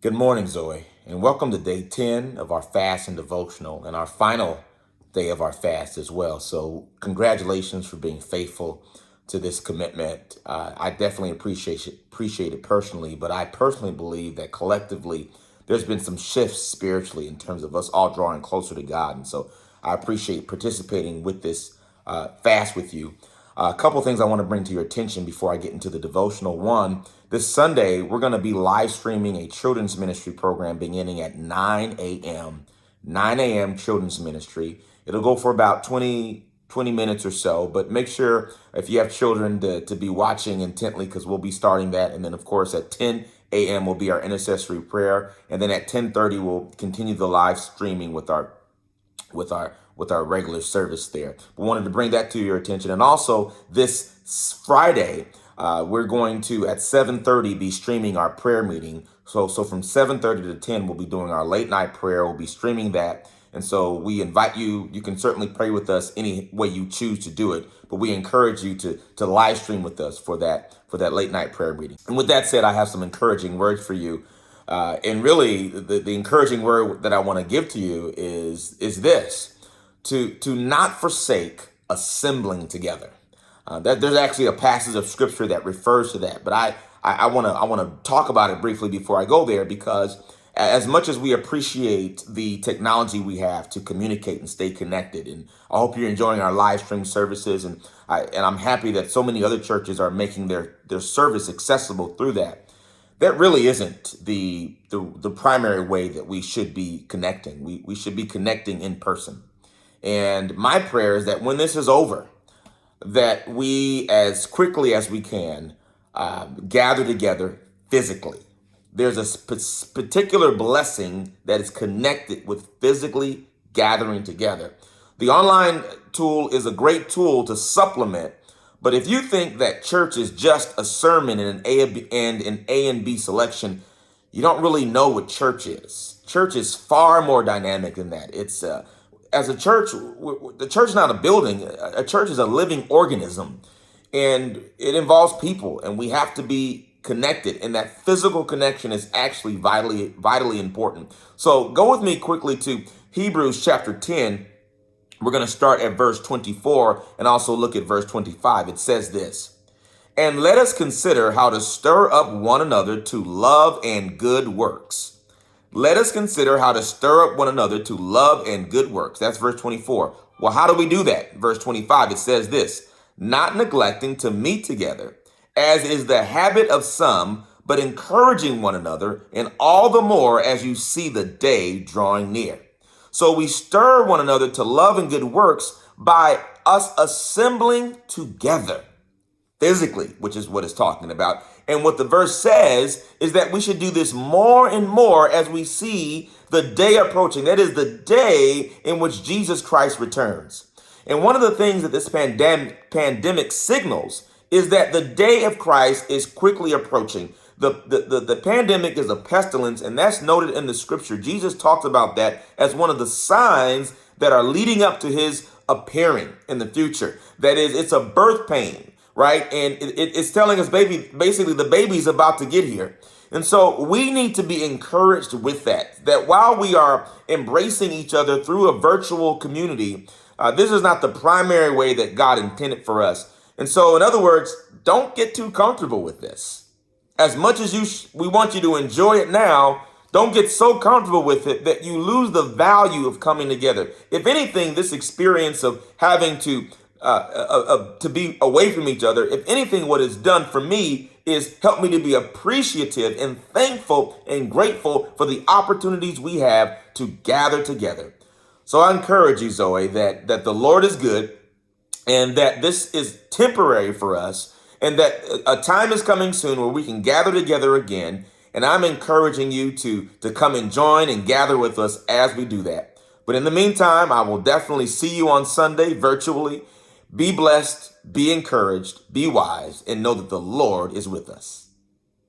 Good morning, Zoe, and welcome to day 10 of our fast and devotional and our final day of our fast as well. So, congratulations for being faithful to this commitment. I definitely appreciate it personally, but I personally believe that collectively there's been some shifts spiritually in terms of us all drawing closer to God. And so, I appreciate participating with this fast with you. A couple things I want to bring to your attention before I get into the devotional. One, this Sunday, we're going to be live streaming a children's ministry program beginning at 9 a.m. 9 a.m. children's ministry. It'll go for about 20 minutes or so, but make sure if you have children to be watching intently because we'll be starting that. And then, of course, at 10 a.m. will be our intercessory prayer. And then at 10:30, we'll continue the live streaming with our regular service there. We wanted to bring that to your attention. And also this Friday, we're going to at 7:30 be streaming our prayer meeting. So from 7:30 to 10, we'll be doing our late night prayer. We'll be streaming that. And so we invite you, you can certainly pray with us any way you choose to do it, but we encourage you to live stream with us for that late night prayer meeting. And with that said, I have some encouraging words for you. And really the encouraging word that I want to give to you is this. To not forsake assembling together. There's actually a passage of scripture that refers to that, but I want to talk about it briefly before I go there, because as much as we appreciate the technology we have to communicate and stay connected, and I hope you're enjoying our live stream services, and I'm happy that so many other churches are making their service accessible through that. That really isn't the primary way that we should be connecting. We should be connecting in person. And my prayer is that when this is over, that we, as quickly as we can, gather together physically. There's a particular blessing that is connected with physically gathering together. The online tool is a great tool to supplement, but if you think that church is just a sermon and an A and B selection, you don't really know what church is. Church is far more dynamic than that. It's as a church, the church is not a building. A church is a living organism, and it involves people, and we have to be connected, and that physical connection is actually vitally important. So go with me quickly to Hebrews chapter 10. We're going to start at verse 24 and also look at verse 25. It says this: "And let us consider how to stir up one another to love and good works." Let us consider how to stir up one another to love and good works. That's verse 24. Well, how do we do that? Verse 25, it says this: "Not neglecting to meet together, as is the habit of some, but encouraging one another, and all the more as you see the day drawing near." So we stir one another to love and good works by us assembling together physically, which is what it's talking about. And what the verse says is that we should do this more and more as we see the day approaching. That is the day in which Jesus Christ returns. And one of the things that this pandemic signals is that the day of Christ is quickly approaching. The pandemic is a pestilence, and that's noted in the scripture. Jesus talks about that as one of the signs that are leading up to his appearing in the future. That is, it's a birth pain, right? And it's telling us basically the baby's about to get here. And so we need to be encouraged with that while we are embracing each other through a virtual community, this is not the primary way that God intended for us. And so, in other words, don't get too comfortable with this. As much as we want you to enjoy it now, don't get so comfortable with it that you lose the value of coming together. If anything, this experience of having to be away from each other, if anything, what it's done for me is help me to be appreciative and thankful and grateful for the opportunities we have to gather together. So I encourage you, Zoe, that the Lord is good, and that this is temporary for us, and that a time is coming soon where we can gather together again. And I'm encouraging you to come and join and gather with us as we do that. But in the meantime, I will definitely see you on Sunday virtually. Be blessed, be encouraged, be wise, and know that the Lord is with us.